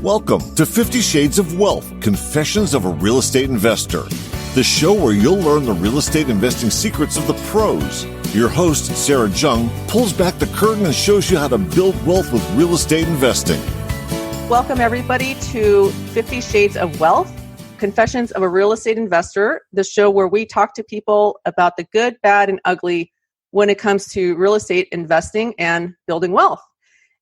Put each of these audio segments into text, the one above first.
Welcome to 50 Shades of Wealth, Confessions of a Real Estate Investor, the show where you'll learn the real estate investing secrets of the pros. Your host, Sarah Jung, pulls back the curtain and shows you how to build wealth with real estate investing. Welcome, everybody, to 50 Shades of Wealth, Confessions of a Real Estate Investor, the show where we talk to people about the good, bad, and ugly when it comes to real estate investing and building wealth.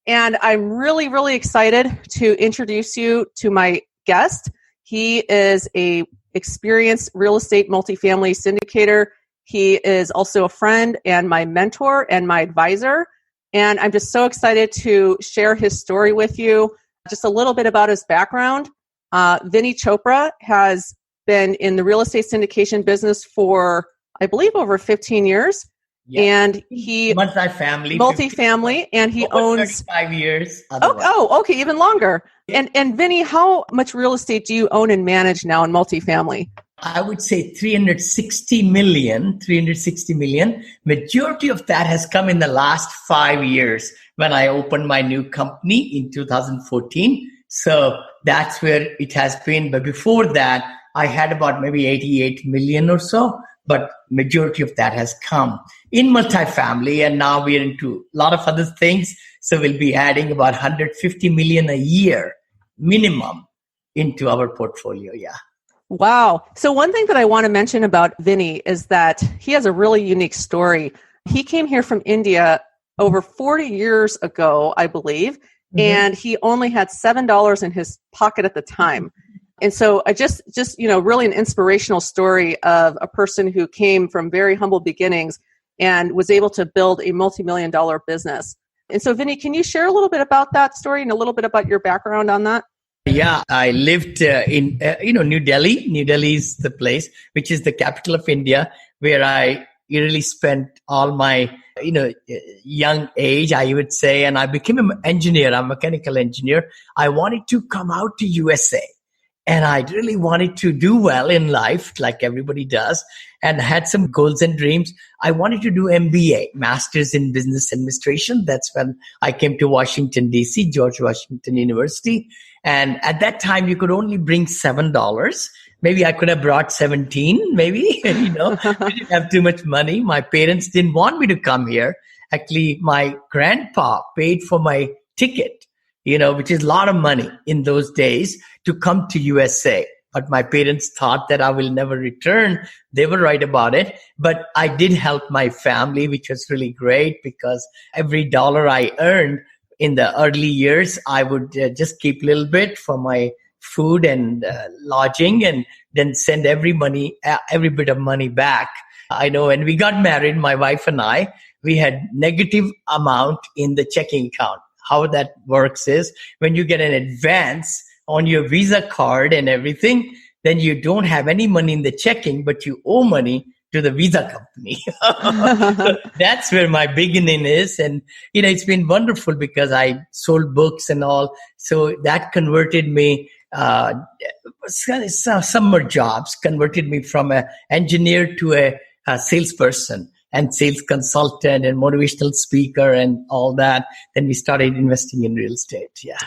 And I'm really, really excited to introduce you to my guest. He is a experienced real estate multifamily syndicator. He is also a friend and my mentor and my advisor. And I'm just so excited to share his story with you. Just a little bit about his background. Vinney Chopra has been in the real estate syndication business for, I believe, over 15 years. Yeah. And he multifamily, and he owns 35 years. Okay, even longer. Yeah. And Vinney, how much real estate do you own and manage now in multifamily? I would say 360 million. Majority of that has come in the last 5 years when I opened my new company in 2014. So that's where it has been. But before that, I had about maybe 88 million or so. But majority of that has come in multifamily, and now we're into a lot of other things. So we'll be adding about 150 million a year minimum into our portfolio. Yeah. Wow. So one thing that I want to mention about Vinney is that he has a really unique story. He came here from India over 40 years ago, I believe, and he only had $7 in his pocket at the time. And so I just really an inspirational story of a person who came from very humble beginnings and was able to build a multi-million-dollar business. And so, Vinney, can you share a little bit about that story and a little bit about your background on that? Yeah, I lived in New Delhi. New Delhi is the place, which is the capital of India, where I really spent all my young age, I would say, and I became an engineer. I'm a mechanical engineer. I wanted to come out to USA. And I really wanted to do well in life, like everybody does, and had some goals and dreams. I wanted to do MBA, Masters in Business Administration. That's when I came to Washington, D.C., George Washington University. And at that time, you could only bring $7. Maybe I could have brought 17, maybe. We didn't have too much money. My parents didn't want me to come here. Actually, my grandpa paid for my ticket, which is a lot of money in those days to come to USA. But my parents thought that I will never return. They were right about it. But I did help my family, which was really great because every dollar I earned in the early years, I would just keep a little bit for my food and lodging and then send every bit of money back. I know when we got married, my wife and I, we had negative amount in the checking account. How that works is when you get an advance on your Visa card and everything, then you don't have any money in the checking, but you owe money to the Visa company. So that's where my beginning is. And, it's been wonderful because I sold books and all. So that converted me, summer jobs converted me from an engineer to a salesperson and sales consultant and motivational speaker and all that. Then we started investing in real estate. Yeah.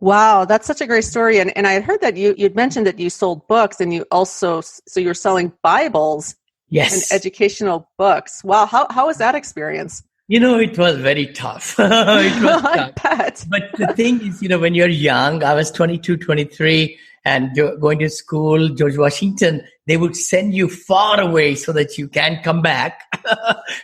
Wow, that's such a great story. And I had heard that you'd mentioned that you sold books and you also, so you're selling Bibles. Yes. And educational books. Wow. How was that experience? It was very tough. It was tough. I bet. But the thing is, when you're young, I was 22, 23, and going to school, George Washington, they would send you far away so that you can't come back,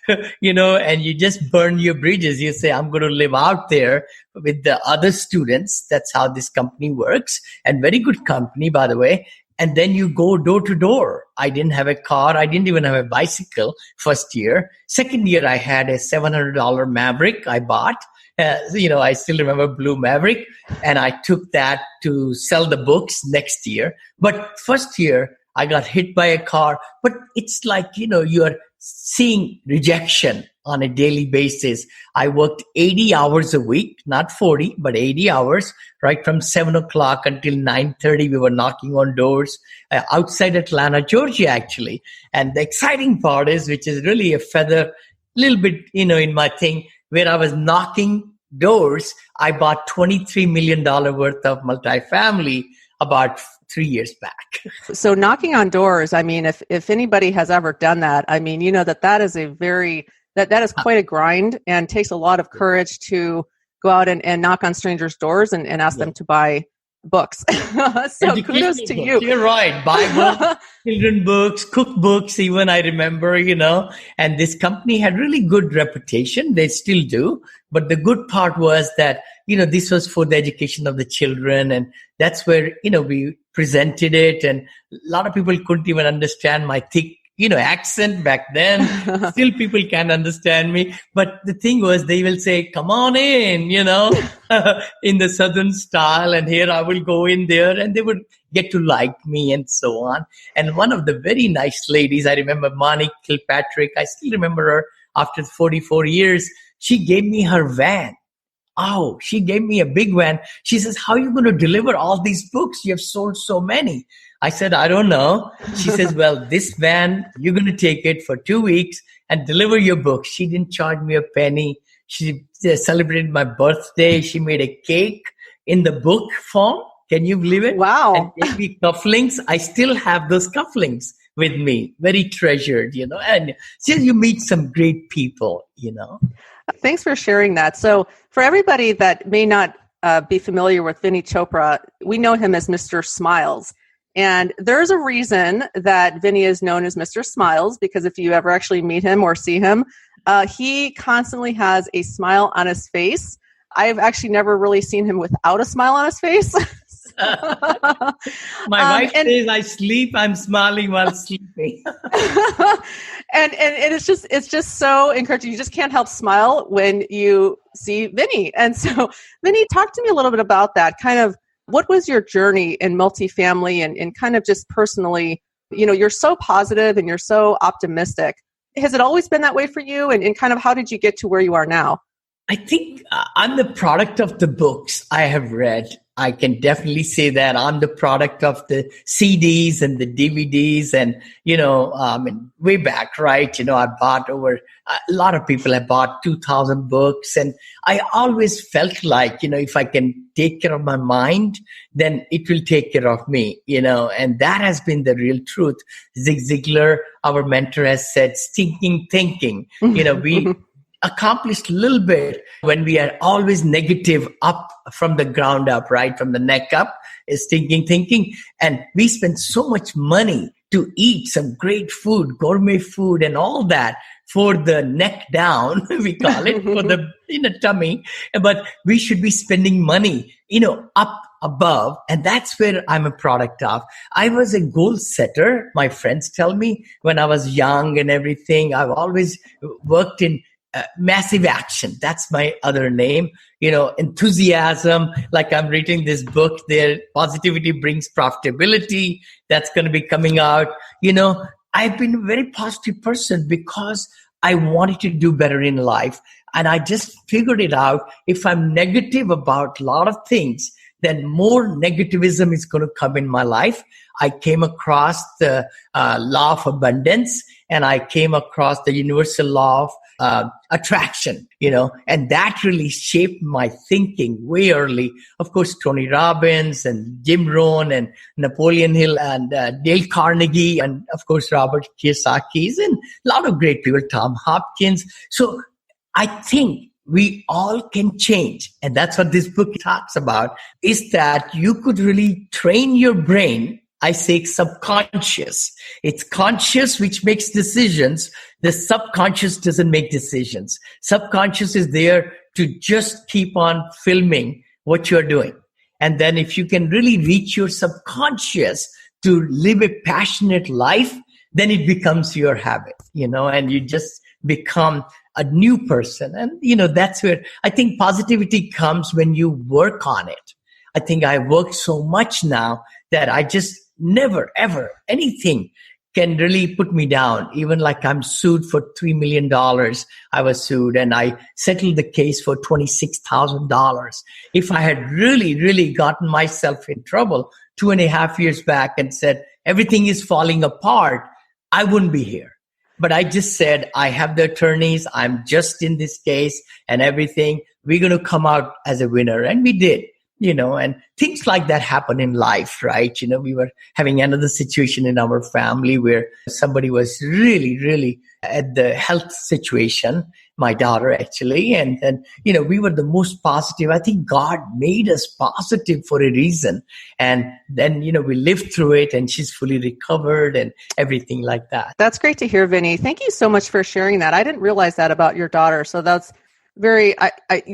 and you just burn your bridges. You say, I'm going to live out there with the other students. That's how this company works. And very good company, by the way. And then you go door to door. I didn't have a car. I didn't even have a bicycle first year. Second year, I had a $700 Maverick I bought. I still remember Blue Maverick. And I took that to sell the books next year. But first year, I got hit by a car. But it's like, you're seeing rejection on a daily basis. I worked 80 hours a week, not 40, but 80 hours, right from 7 o'clock until 9:30. We were knocking on doors outside Atlanta, Georgia, actually. And the exciting part is, which is really a feather, little bit, in my thing, where I was knocking doors, I bought $23 million worth of multifamily about 3 years back. So knocking on doors, I mean, if anybody has ever done that, I mean, you know that is a very, that is quite a grind and takes a lot of courage to go out and knock on strangers' doors and ask them to buy books. So kudos to you. You're right. Bible, children books, cookbooks, even I remember, and this company had really good reputation. They still do. But the good part was that, this was for the education of the children. And that's where, we presented it. And a lot of people couldn't even understand my thick, accent back then. Still people can't understand me. But the thing was, they will say, come on in, in the Southern style. And here I will go in there, and they would get to like me and so on. And one of the very nice ladies, I remember Moneil Kilpatrick, I still remember her after 44 years. She gave me her van. Oh, she gave me a big van. She says, how are you going to deliver all these books? You have sold so many. I said, I don't know. She says, well, this van, you're going to take it for 2 weeks and deliver your books. She didn't charge me a penny. She celebrated my birthday. She made a cake in the book form. Can you believe it? Wow. And gave me cufflinks. I still have those cufflinks with me. Very treasured, and still you meet some great people, Thanks for sharing that. So for everybody that may not be familiar with Vinney Chopra, we know him as Mr. Smiles. And there's a reason that Vinney is known as Mr. Smiles, because if you ever actually meet him or see him, he constantly has a smile on his face. I've actually never really seen him without a smile on his face. My wife says I sleep, I'm smiling while sleeping. and it's just so encouraging. You just can't help smile when you see Vinney. And so, Vinney, talk to me a little bit about that. Kind of, what was your journey in multifamily and kind of just personally, you're so positive and you're so optimistic. Has it always been that way for you? And kind of how did you get to where you are now? I think I'm the product of the books I have read. I can definitely say that I'm the product of the CDs and the DVDs and, way back, right? I bought a lot of people have bought 2,000 books, and I always felt like, if I can take care of my mind, then it will take care of me, and that has been the real truth. Zig Ziglar, our mentor, has said, stinking thinking, we accomplished a little bit when we are always negative up from the ground up, right? From the neck up is thinking. And we spend so much money to eat some great food, gourmet food and all that for the neck down, we call it, for the tummy. But we should be spending money, up above. And that's where I'm a product of. I was a goal setter. My friends tell me when I was young and everything, I've always worked in massive action. That's my other name. Enthusiasm, like I'm reading this book there, Positivity Brings Profitability. That's going to be coming out. I've been a very positive person because I wanted to do better in life. And I just figured it out. If I'm negative about a lot of things, then more negativism is going to come in my life. I came across the law of abundance, and I came across the universal law of attraction, and that really shaped my thinking way early. Of course, Tony Robbins and Jim Rohn and Napoleon Hill and Dale Carnegie and, of course, Robert Kiyosaki and a lot of great people, Tom Hopkins. So I think we all can change. And that's what this book talks about, is that you could really train your brain. I say subconscious. It's conscious which makes decisions. The subconscious doesn't make decisions. Subconscious is there to just keep on filming what you're doing. And then if you can really reach your subconscious to live a passionate life, then it becomes your habit, and you just become a new person. And, that's where I think positivity comes when you work on it. I think I worked so much now that I just never, ever, anything can really put me down. Even like I'm sued for $3 million. I was sued and I settled the case for $26,000. If I had really, really gotten myself in trouble 2.5 years back and said, everything is falling apart, I wouldn't be here. But I just said, I have the attorneys. I'm just in this case and everything. we're going to come out as a winner. And we did. And things like that happen in life, right? We were having another situation in our family where somebody was really, really at the health situation, my daughter actually. And we were the most positive. I think God made us positive for a reason. And then, we lived through it and she's fully recovered and everything like that. That's great to hear, Vinney. Thank you so much for sharing that. I didn't realize that about your daughter. So that's I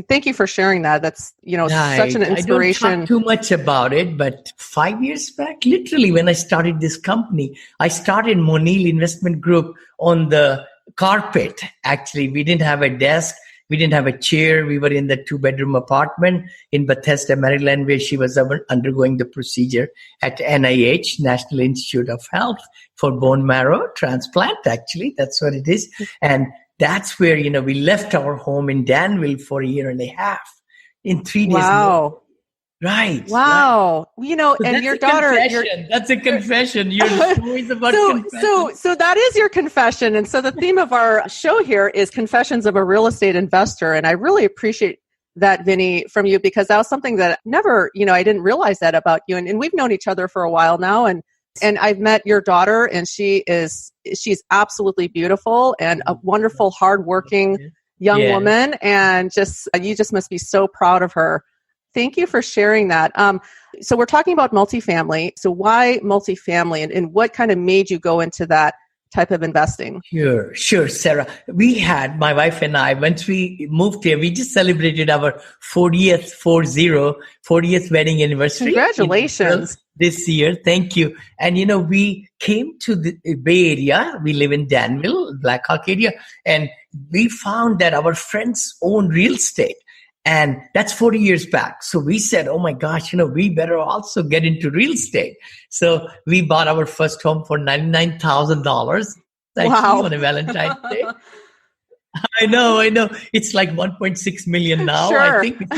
thank you for sharing that. That's, such an inspiration. I don't talk too much about it, but 5 years back, literally when I started this company, I started Moneil Investment Group on the carpet. Actually, we didn't have a desk. We didn't have a chair. We were in the 2-bedroom apartment in Bethesda, Maryland, where she was undergoing the procedure at NIH, National Institute of Health, for bone marrow transplant. Actually, that's what it is. And that's where, we left our home in Danville for a year and a half in 3 days. Wow. Right. Wow. Right. So and your daughter. That's a confession. Your stories about confession. So that is your confession. And so the theme of our show here is Confessions of a Real Estate Investor. And I really appreciate that, Vinney, from you, because that was something that never, I didn't realize that about you. And we've known each other for a while now. And I've met your daughter, and she's absolutely beautiful and a wonderful, hardworking young woman. And you just must be so proud of her. Thank you for sharing that. So we're talking about multifamily. So why multifamily, and what kind of made you go into that type of investing? Sure, Sarah. My wife and I, once we moved here, we just celebrated our 40th wedding anniversary. Congratulations. This year. Thank you. And, we came to the Bay Area. We live in Danville, Black Hawk area. And we found that our friends own real estate. And that's 40 years back. So we said, oh my gosh, we better also get into real estate. So we bought our first home for $99,000 on a Valentine's Day. I know. It's like 1.6 million now. Sure. I think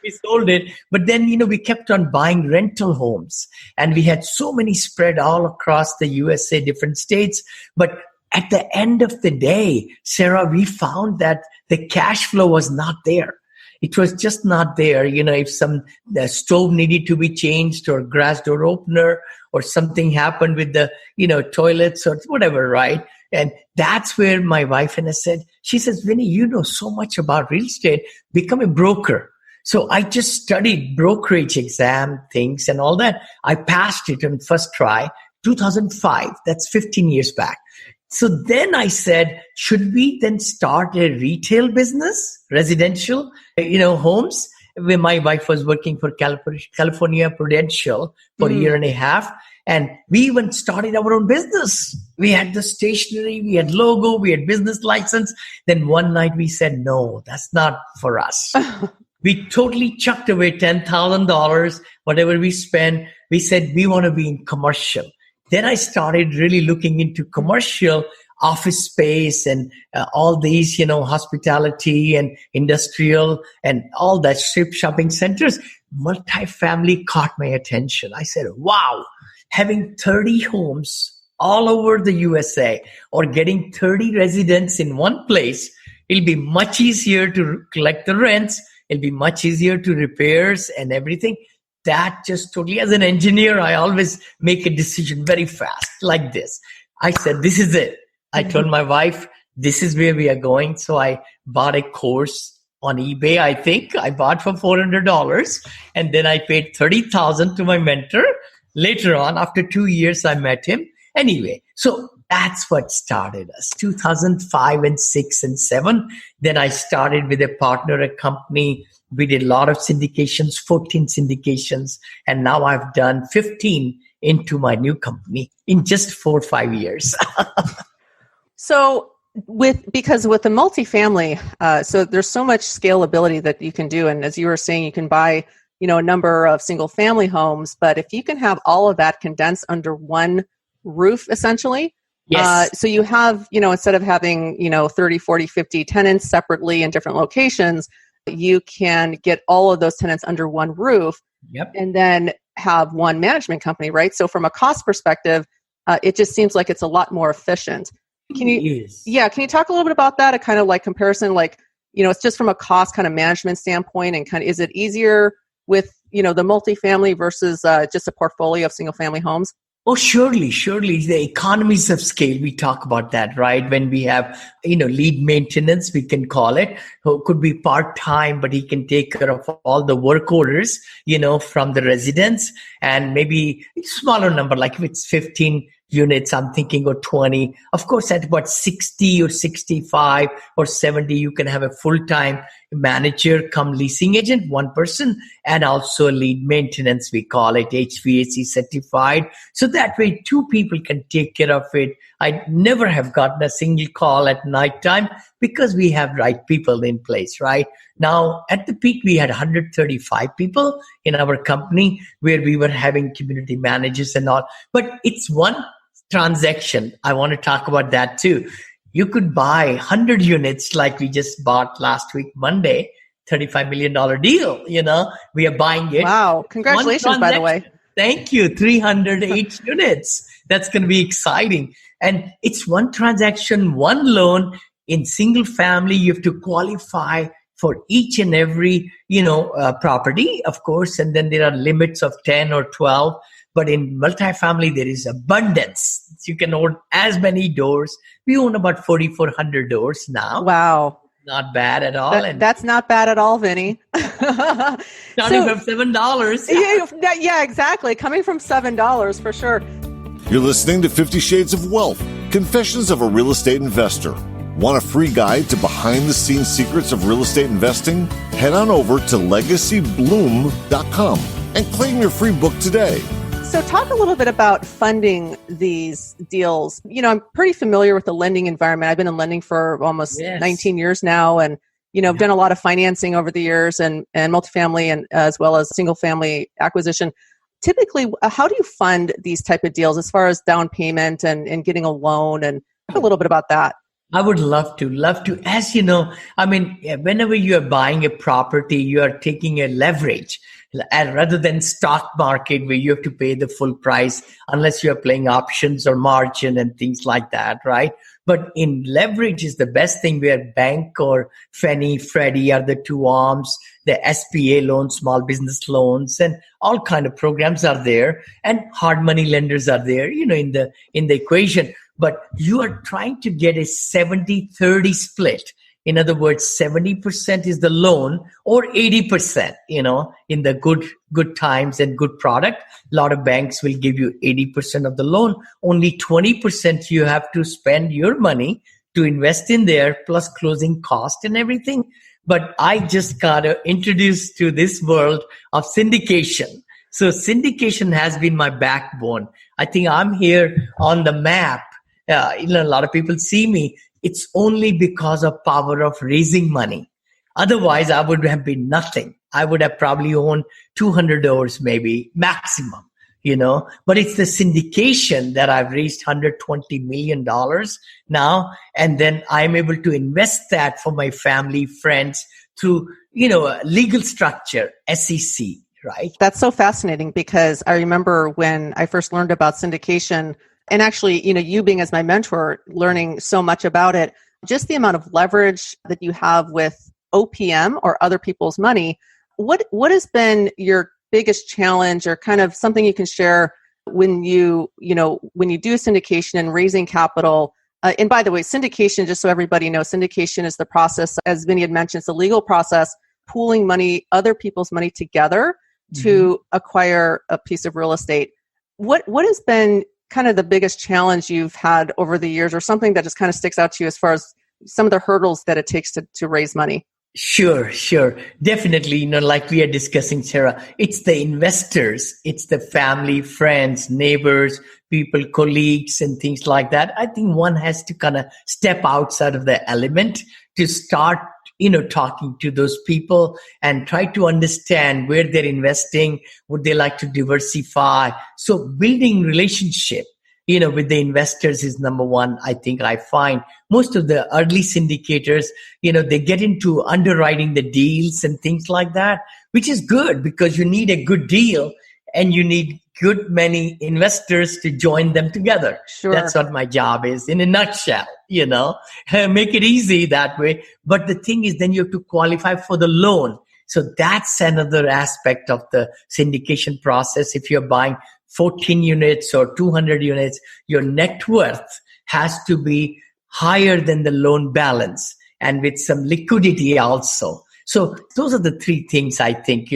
we sold it. But then, we kept on buying rental homes. And we had so many spread all across the USA, different states. But at the end of the day, Sarah, we found that the cash flow was not there. It was just not there. If the stove needed to be changed or grass door opener or something happened with the, toilets or whatever, right? And that's where my wife and I said, she says, Vinney, you know so much about real estate, become a broker. So I just studied brokerage exam things and all that. I passed it on first try, 2005. That's 15 years back. So then I said, should we then start a retail business, residential, homes? Where my wife was working for California Prudential for a year and a half. And we even started our own business. We had the stationery, we had logo, we had business license. Then one night we said, no, that's not for us. We totally chucked away $10,000, whatever we spent. We said, we want to be in commercial. Then I started really looking into commercial office space and all these, hospitality and industrial and all that strip shopping centers. Multifamily caught my attention. I said, wow, having 30 homes all over the USA or getting 30 residents in one place, it'll be much easier to collect the rents. It'll be much easier to repairs and everything. That just totally, as an engineer, I always make a decision very fast like this. I said, this is it. I told my wife, this is where we are going. So I bought a course on eBay. I think I bought for $400 and then I paid $30,000 to my mentor. Later on, after 2 years, I met him. Anyway, so that's what started us, 2005 and 6 and 7. Then I started with a partner, a company. We did a lot of syndications, 14 syndications, and now I've done 15 into my new company in just 4 or 5 years. So because with the multifamily, so there's so much scalability that you can do. And as you were saying, you can buy, a number of single family homes, but if you can have all of that condensed under one roof, essentially, yes. So you have, instead of having, 30, 40, 50 tenants separately in different locations, you can get all of those tenants under one roof. Yep. And then have one management company, right? So from a cost perspective, it just seems like it's a lot more efficient. Can you talk a little bit about that? A kind of like comparison, like, it's just from a cost kind of management standpoint, and kind of, is it easier with, the multifamily versus just a portfolio of single family homes? Oh, surely. The economies of scale, we talk about that, right? When we have, lead maintenance, we can call it, who could be part-time, but he can take care of all the work orders, from the residents, and maybe a smaller number, like if it's 15 units, I'm thinking, or 20. Of course, at about 60 or 65 or 70, you can have a full-time manager come leasing agent, one person, and also lead maintenance, we call it, HVAC certified. So that way, two people can take care of it. I never have gotten a single call at nighttime because we have right people in place, right? Now, at the peak, we had 135 people in our company where we were having community managers and all. But it's one transaction. I want to talk about that too. You could buy 100 units like we just bought last week, Monday, $35 million deal. We are buying it. Wow. Congratulations, by the way. Thank you. 308 units. That's going to be exciting. And it's one transaction, one loan. In single family, you have to qualify for each and every, property, of course. And then there are limits of 10 or 12. But in multifamily, there is abundance. You can own as many doors. We own about 4,400 doors now. Wow. Not bad at all. That's not bad at all, Vinney. Starting from $7. Yeah, exactly. Coming from $7 for sure. You're listening to 50 Shades of Wealth, Confessions of a Real Estate Investor. Want a free guide to behind-the-scenes secrets of real estate investing? Head on over to legacybloom.com and claim your free book today. So talk a little bit about funding these deals. I'm pretty familiar with the lending environment. I've been in lending for almost 19 years now. And, I've done a lot of financing over the years and multifamily and as well as single family acquisition. Typically, how do you fund these type of deals as far as down payment and getting a loan, and talk a little bit about that? I would love to. As you know, whenever you are buying a property, you are taking a leverage. And rather than stock market where you have to pay the full price unless you're playing options or margin and things like that, right? But in leverage is the best thing where bank or Fannie, Freddie are the two arms, the SBA loans, small business loans, and all kind of programs are there, and hard money lenders are there, in the equation. But you are trying to get a 70-30 split. In other words, 70% is the loan or 80%, in the good times and good product. A lot of banks will give you 80% of the loan. Only 20% you have to spend your money to invest in there, plus closing cost and everything. But I just got introduced to this world of syndication. So syndication has been my backbone. I think I'm here on the map. A lot of people see me. It's only because of power of raising money. Otherwise, I would have been nothing. I would have probably owned 200 doors, maybe maximum, But it's the syndication that I've raised $120 million now. And then I'm able to invest that for my family, friends through, legal structure, SEC, right? That's so fascinating because I remember when I first learned about syndication. And actually, you being as my mentor, learning so much about it, just the amount of leverage that you have with OPM or other people's money. What has been your biggest challenge, or kind of something you can share when you do syndication and raising capital? And by the way, syndication, just so everybody knows, syndication is the process, as Vinney had mentioned, it's a legal process, pooling money, other people's money together to acquire a piece of real estate. What has been kind of the biggest challenge you've had over the years, or something that just kind of sticks out to you as far as some of the hurdles that it takes to raise money? Sure. Definitely, like we are discussing, Sarah, it's the investors, it's the family, friends, neighbors, people, colleagues, and things like that. I think one has to kind of step outside of the element to start, talking to those people and try to understand where they're investing, would they like to diversify. So building relationship, with the investors is number one. I think I find most of the early syndicators, they get into underwriting the deals and things like that, which is good because you need a good deal and you need good many investors to join them together. Sure. That's what my job is in a nutshell, make it easy that way. But the thing is, then you have to qualify for the loan. So that's another aspect of the syndication process. If you're buying 14 units or 200 units, your net worth has to be higher than the loan balance and with some liquidity also. So those are the three things I think,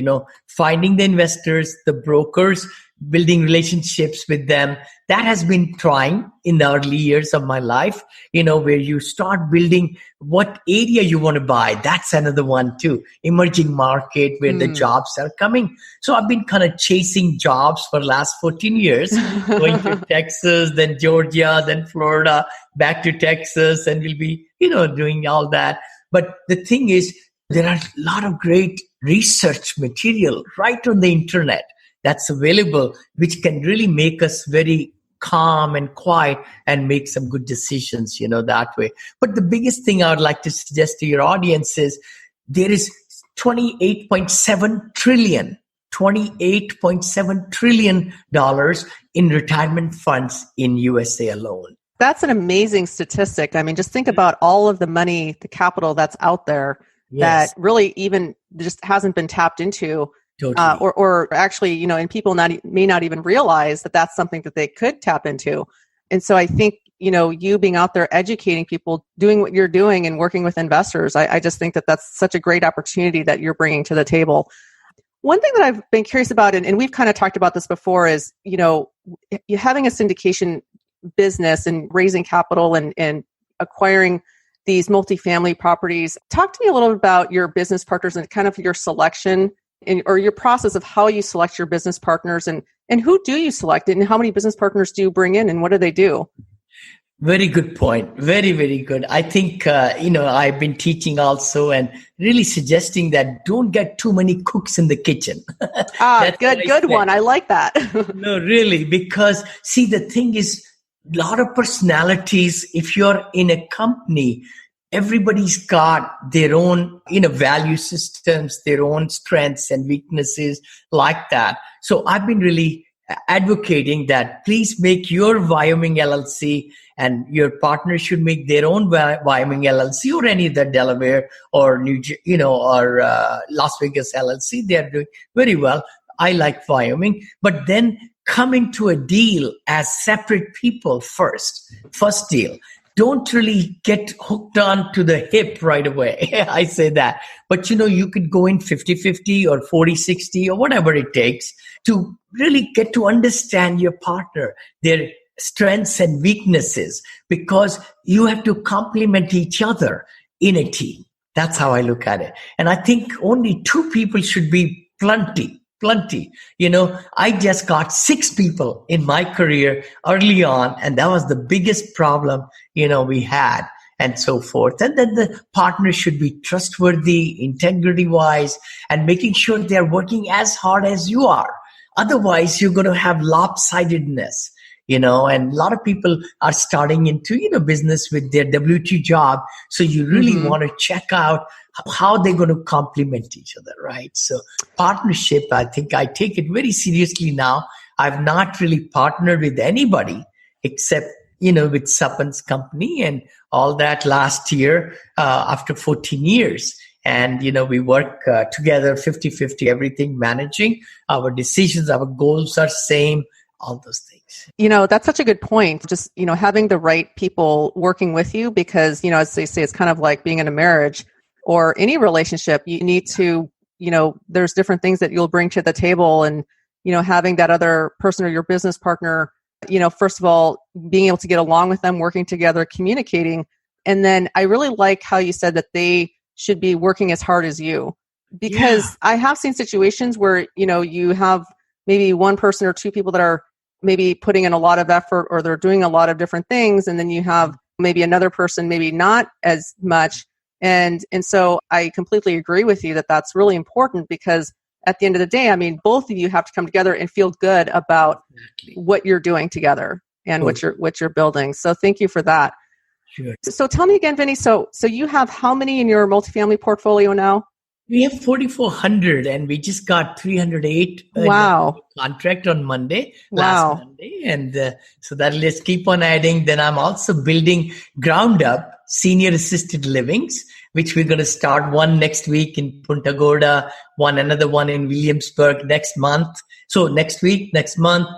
finding the investors, the brokers, building relationships with them. That has been trying in the early years of my life, where you start building what area you want to buy. That's another one too. Emerging market where the jobs are coming. So I've been kind of chasing jobs for the last 14 years, going to Texas, then Georgia, then Florida, back to Texas, and we'll be, doing all that. But the thing is, there are a lot of great research material right on the internet that's available, which can really make us very calm and quiet and make some good decisions, that way. But the biggest thing I would like to suggest to your audience is there is $28.7 trillion in retirement funds in USA alone. That's an amazing statistic. I mean, just think about all of the money, the capital that's out there that really even just hasn't been tapped into. Totally. Or actually, and people may not even realize that that's something that they could tap into. And so I think, you being out there educating people, doing what you're doing and working with investors, I just think that that's such a great opportunity that you're bringing to the table. One thing that I've been curious about, and we've kind of talked about this before, is, you having a syndication business and raising capital and acquiring these multifamily properties. Talk to me a little bit about your business partners and kind of your selection or your process of how you select your business partners and who do you select and how many business partners do you bring in and what do they do? Very good point. Very, very good. I think, I've been teaching also and really suggesting that don't get too many cooks in the kitchen. Good one. I like that. No, really, because see, the thing is, a lot of personalities, if you're in a company, everybody's got their own, value systems, their own strengths and weaknesses like that. So I've been really advocating that please make your Wyoming LLC and your partner should make their own Wyoming LLC or any of the Delaware or or Las Vegas LLC. They're doing very well. I like Wyoming, but then come into a deal as separate people first deal. Don't really get hooked on to the hip right away. I say that. But, you could go in 50-50 or 40-60 or whatever it takes to really get to understand your partner, their strengths and weaknesses, because you have to complement each other in a team. That's how I look at it. And I think only 2 people should be plenty. I just got 6 people in my career early on, and that was the biggest problem, we had and so forth. And then the partner should be trustworthy, integrity-wise, and making sure they're working as hard as you are. Otherwise, you're going to have lopsidedness. And a lot of people are starting into, business with their W-2 job. So you really want to check out how they're going to complement each other, right? So partnership, I think I take it very seriously now. I've not really partnered with anybody except, with Sapan's company and all that last year after 14 years. And, we work together 50-50, everything, managing our decisions, our goals are same. All those things. That's such a good point. Just, having the right people working with you because, as they say, it's kind of like being in a marriage or any relationship. You need to, there's different things that you'll bring to the table and, having that other person or your business partner, first of all, being able to get along with them, working together, communicating. And then I really like how you said that they should be working as hard as you because I have seen situations where, you have maybe one person or 2 people that are maybe putting in a lot of effort or they're doing a lot of different things. And then you have maybe another person, maybe not as much. And so I completely agree with you that that's really important because at the end of the day, I mean, both of you have to come together and feel good about what you're doing together and what you're building. So thank you for that. Sure. So tell me again, Vinny, so you have how many in your multifamily portfolio now? We have 4,400 and we just got 308 Wow. contract on Monday, Wow. last Monday. And so that let's keep on adding. Then I'm also building ground up senior assisted livings, which we're going to start one next week in Punta Gorda, another one in Williamsburg next month. So next week, next month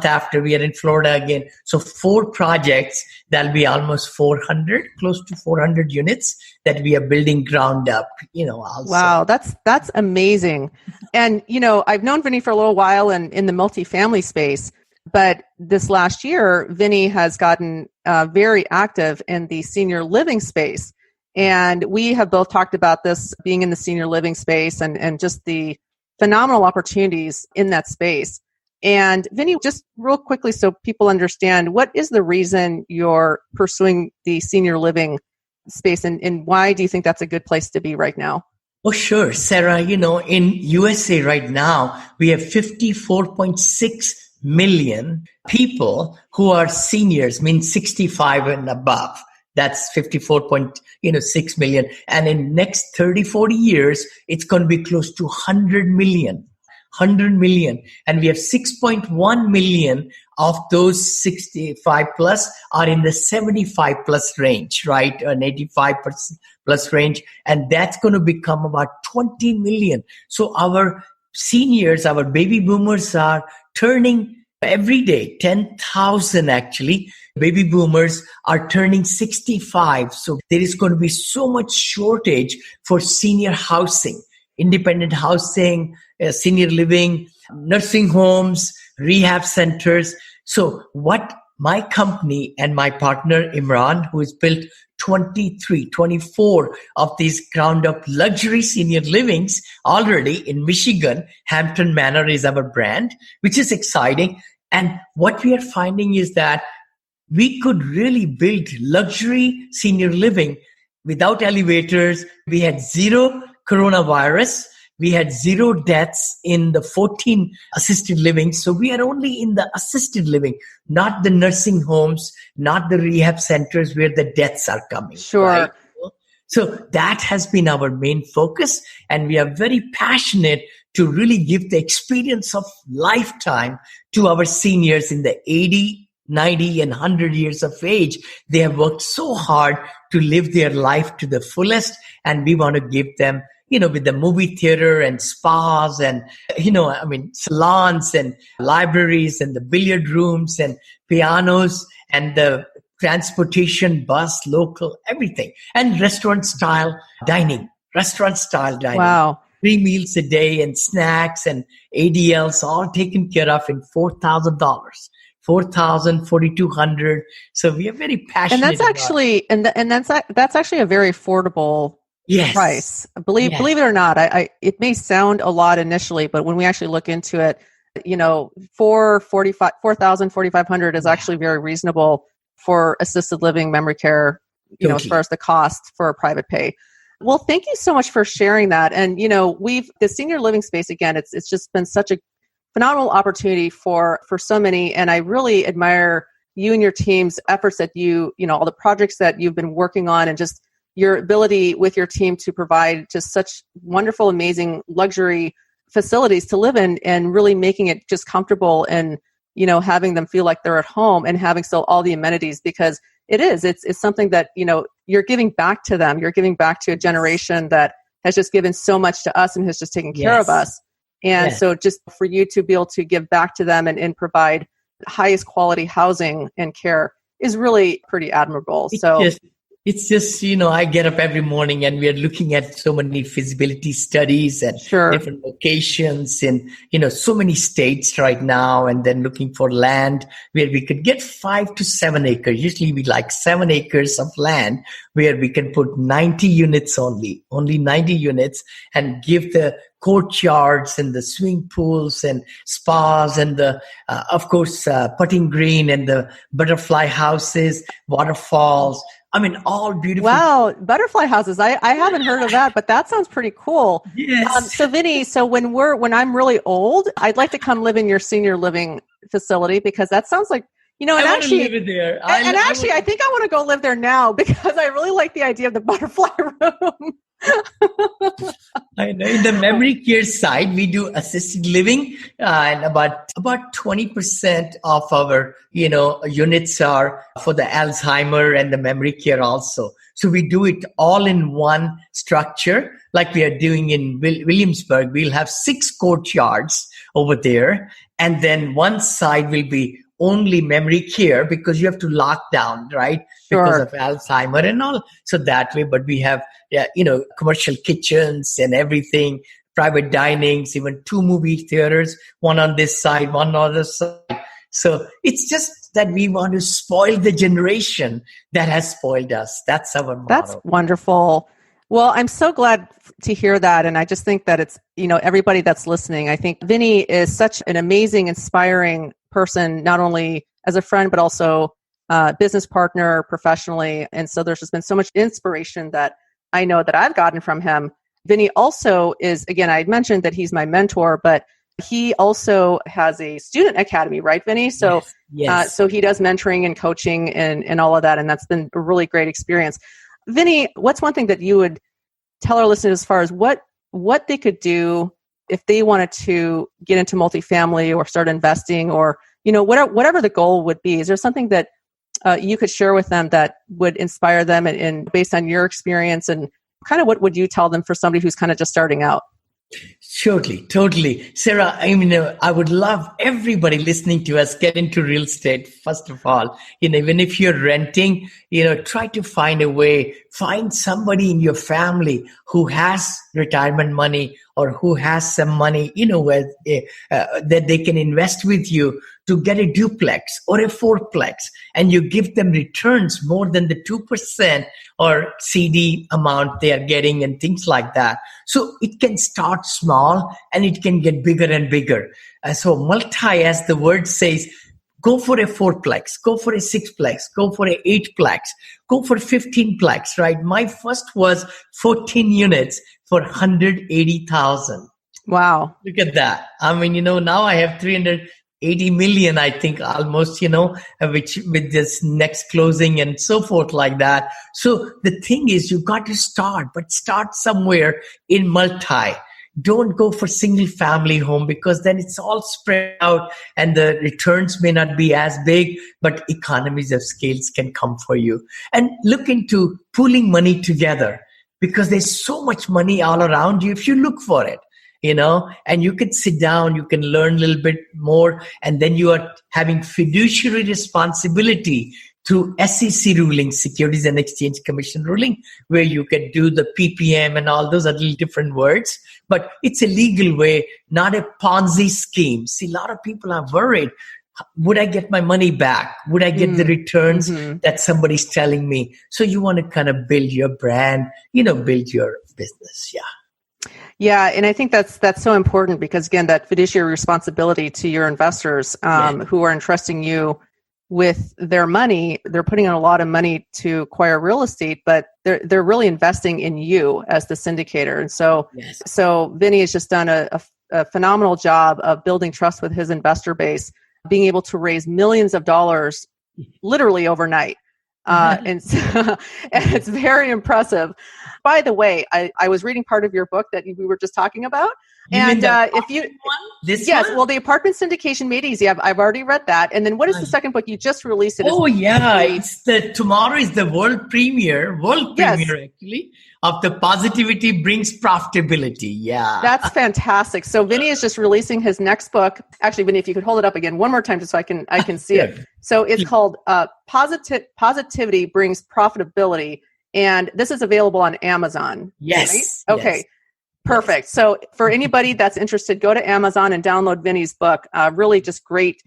after we are in Florida again. So 4 projects, that'll be almost 400, close to 400 units that we are building ground up, also. Wow, that's amazing. And, I've known Vinney for a little while in the multifamily space, but this last year, Vinney has gotten very active in the senior living space. And we have both talked about this being in the senior living space and just the phenomenal opportunities in that space. And Vinney, just real quickly so people understand, what is the reason you're pursuing the senior living space and why do you think that's a good place to be right now? Oh, sure. Sarah, in USA right now, we have 54.6 million people who are seniors, means 65 and above. That's 54.6 million. And in next 30, 40 years, it's going to be close to 100 million. And we have 6.1 million of those 65 plus are in the 75 plus range, right? An 85% plus range. And that's going to become about 20 million. So our seniors, our baby boomers are turning every day, 10,000 actually. Baby boomers are turning 65. So there is going to be so much shortage for senior housing, independent housing, senior living, nursing homes, rehab centers. So what my company and my partner Imran, who has built 24 of these ground up luxury senior livings already in Michigan, Hampton Manor is our brand, which is exciting. And what we are finding is that we could really build luxury senior living without elevators. We had 0 coronavirus. We had 0 deaths in the 14 assisted living. So we are only in the assisted living, not the nursing homes, not the rehab centers where the deaths are coming. Sure. Right? So that has been our main focus. And we are very passionate to really give the experience of lifetime to our seniors in the 80, 90 and 100 years of age. They have worked so hard to live their life to the fullest. And we want to give them, with the movie theater and spas and, salons and libraries and the billiard rooms and pianos and the transportation, bus, local, everything. And restaurant style dining. Wow. 3 meals a day and snacks and ADLs all taken care of in $4,000. $4,000, $4,200. So we are very passionate. And that's actually, that's actually a very affordable price. Believe it or not, it may sound a lot initially, but when we actually look into it, $4,000, $4,500 is actually very reasonable for assisted living, memory care, as far as the cost for a private pay. Well, thank you so much for sharing that. And, the senior living space, again, it's just been such a phenomenal opportunity for so many. And I really admire you and your team's efforts that all the projects that you've been working on and just your ability with your team to provide just such wonderful, amazing luxury facilities to live in and really making it just comfortable and, having them feel like they're at home and having still all the amenities because it's something that, you're giving back to them. You're giving back to a generation that has just given so much to us and has just taken care of us. And so just for you to be able to give back to them and provide highest quality housing and care is really pretty admirable. It's just, I get up every morning and we are looking at so many feasibility studies and different locations in, so many states right now, and then looking for land where we could get 5 to 7 acres. Usually we like 7 acres of land where we can put 90 units only 90 units and give the courtyards and the swimming pools and spas and the, of course, putting green and the butterfly houses, waterfalls. All beautiful. Wow, butterfly houses. I haven't heard of that, but that sounds pretty cool. Yes. So Vinney, when I'm really old, I'd like to come live in your senior living facility because that sounds like, and actually, live there. I think I want to go live there now because I really like the idea of the butterfly room. I know. In the memory care side, we do assisted living, and about 20% of our units are for the Alzheimer and the memory care also. So we do it all in one structure, like we are doing in Williamsburg. We'll have 6 courtyards over there, and then one side will be only memory care because you have to lock down, right? Sure. Because of Alzheimer and all. So that way, but we have, commercial kitchens and everything, private dinings, even 2 movie theaters, one on this side, one on the other side. So it's just that we want to spoil the generation that has spoiled us. That's our motto. That's wonderful. Well, I'm so glad to hear that. And I just think that it's, everybody that's listening, I think Vinney is such an amazing, inspiring person, not only as a friend, but also business partner professionally. And so there's just been so much inspiration that I know that I've gotten from him. Vinney also is, again, I had mentioned that he's my mentor, but he also has a student academy, right, Vinney? So, yes. So he does mentoring and coaching and all of that. And that's been a really great experience. Vinney, what's one thing that you would tell our listeners as far as what they could do if they wanted to get into multifamily or start investing or, whatever the goal would be? Is there something that you could share with them that would inspire them and based on your experience, and kind of what would you tell them for somebody who's kind of just starting out? Surely, totally. Sarah, I would love everybody listening to us get into real estate. First of all, even if you're renting, try to find a way, find somebody in your family who has retirement money or who has some money, where that they can invest with you to get a duplex or a fourplex, and you give them returns more than the 2% or CD amount they are getting and things like that. So it can start small and it can get bigger and bigger. So multi, as the word says, go for a fourplex, go for a sixplex, go for a eightplex, go for 15plex, right? My first was 14 units for $180,000. Wow. Look at that. Now I have 380 million, I think, almost, which with this next closing and so forth like that. So the thing is, you got to start, but start somewhere in multi. Don't go for single family home because then it's all spread out and the returns may not be as big, but economies of scales can come for you. And look into pooling money together because there's so much money all around you if you look for it. And you can sit down, you can learn a little bit more, and then you are having fiduciary responsibility through SEC ruling, Securities and Exchange Commission ruling, where you can do the PPM and all those are little different words, but it's a legal way, not a Ponzi scheme. See, a lot of people are worried. Would I get my money back? Would I get the returns that somebody's telling me? So you want to kind of build your brand, build your business. Yeah. Yeah, and I think that's so important because, again, that fiduciary responsibility to your investors who are entrusting you with their money, they're putting in a lot of money to acquire real estate, but they're really investing in you as the syndicator. And so, so Vinney has just done a phenomenal job of building trust with his investor base, being able to raise millions of dollars literally overnight. And it's very impressive. By the way, I was reading part of your book that we were just talking about. And if you, well, the Apartment Syndication Made Easy. I've already read that. And then what is the second book you just released? Tomorrow is the world premiere actually of The Positivity Brings Profitability. Yeah. That's fantastic. So Vinney is just releasing his next book. Actually, Vinney, if you could hold it up again one more time just so I can see it. So it's called Positivity Brings Profitability. And this is available on Amazon. Yes. Right? Okay. Yes. Perfect. So for anybody that's interested, go to Amazon and download Vinney's book. Really just great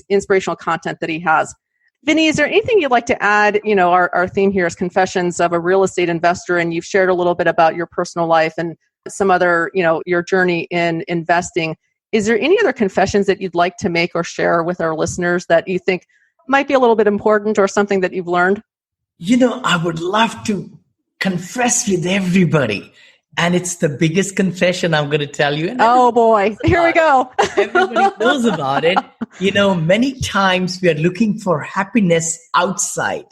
inspirational content that he has. Vinney, is there anything you'd like to add? Our theme here is Confessions of a Real Estate Investor, and you've shared a little bit about your personal life and some other, your journey in investing. Is there any other confessions that you'd like to make or share with our listeners that you think might be a little bit important or something that you've learned? I would love to confess with everybody. And it's the biggest confession I'm going to tell you. Oh boy, here we go. Everybody knows about it. Many times we are looking for happiness outside.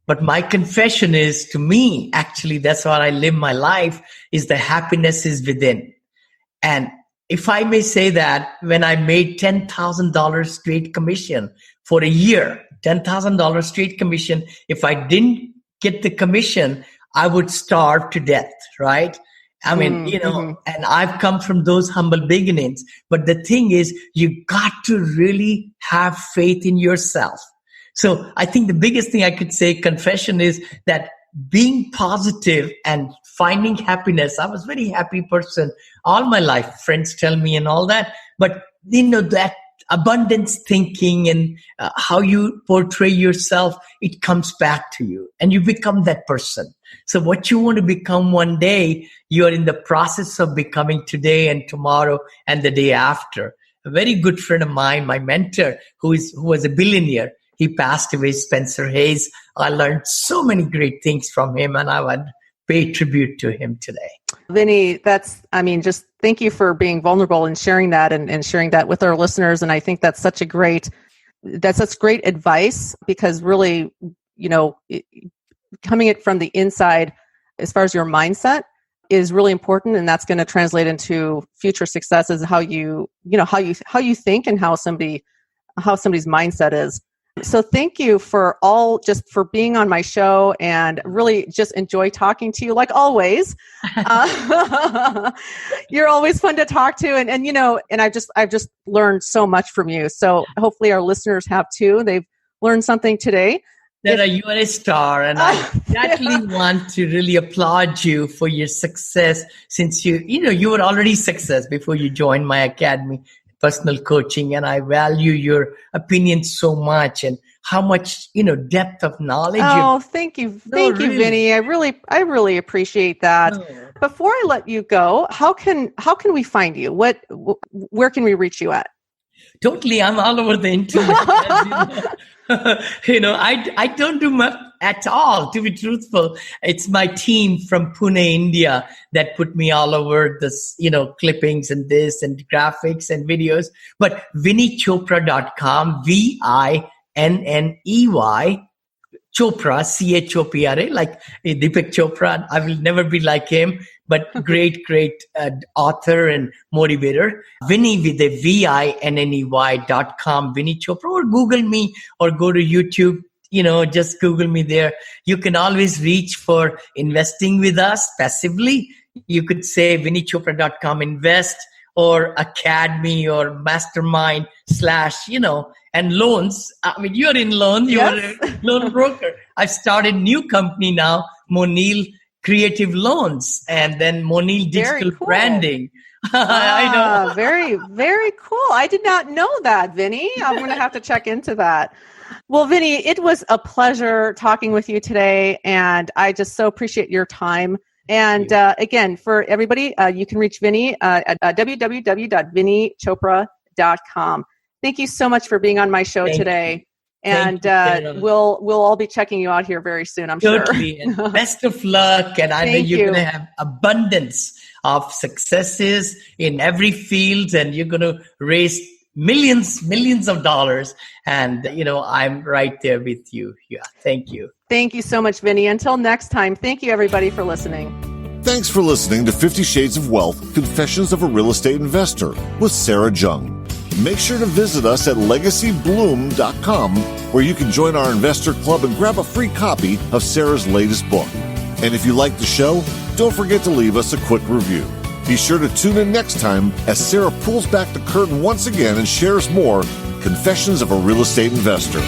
But my confession is, to me, actually, that's what I live my life, is the happiness is within. And if I may say that, when I made $10,000 straight commission for a year, $10,000 straight commission, if I didn't get the commission, I would starve to death, right? I mean, and I've come from those humble beginnings. But the thing is, you got to really have faith in yourself. So I think the biggest thing I could say, confession, is that being positive and finding happiness. I was a very happy person all my life. Friends tell me and all that. But, that abundance thinking and how you portray yourself, it comes back to you and you become that person. So what you want to become one day, you are in the process of becoming today and tomorrow and the day after. A very good friend of mine, my mentor, who was a billionaire, he passed away, Spencer Hayes. I learned so many great things from him, and I would pay tribute to him today. Vinny, just thank you for being vulnerable and sharing that and sharing that with our listeners. And I think that's such great advice, because really, coming it from the inside, as far as your mindset, is really important, and that's going to translate into future successes. How you think and how somebody's mindset is. So thank you for being on my show, and really just enjoy talking to you like always. You're always fun to talk to, and I've just learned so much from you. So hopefully our listeners have too. They've learned something today. Sarah, you are a star, and I exactly want to really applaud you for your success, since you were already success before you joined my academy, personal coaching, and I value your opinion so much and how much depth of knowledge. Oh, thank you, really. Vinny. I really appreciate that. No. Before I let you go, how can we find you? Where can we reach you at? Totally, I'm all over the internet. I don't do much at all, to be truthful. It's my team from Pune, India, that put me all over this, clippings and this and graphics and videos. But VinneyChopra.com, VINNEY, Chopra, CHOPRA, like Deepak Chopra. I will never be like him, but great author and motivator. Vinney with a VINNEY.com, Vinney Chopra, or Google me or go to YouTube. Just Google me there. You can always reach for investing with us passively. You could say VinneyChopra.com invest, or academy, or mastermind / and loans. I mean, you're in loans. You're a loan broker. I've started new company now, Moneil Creative Loans, and then Moneil Digital Branding. I know. Very, very cool. I did not know that, Vinny. I'm going to have to check into that. Well, Vinny, it was a pleasure talking with you today, and I just so appreciate your time. And again, for everybody, you can reach Vinny at www.VinneyChopra.com. Thank you so much for being on my show today. And we'll all be checking you out here very soon, I'm sure. And best of luck. And I know you're going to have abundance of successes in every field, and you're going to raise millions of dollars. And, I'm right there with you. Yeah. Thank you. Thank you so much, Vinny. Until next time, thank you, everybody, for listening. Thanks for listening to 50 Shades of Wealth, Confessions of a Real Estate Investor with Sarah Jung. Make sure to visit us at LegacyBloom.com, where you can join our investor club and grab a free copy of Sarah's latest book. And if you like the show, don't forget to leave us a quick review. Be sure to tune in next time as Sarah pulls back the curtain once again and shares more Confessions of a Real Estate Investor.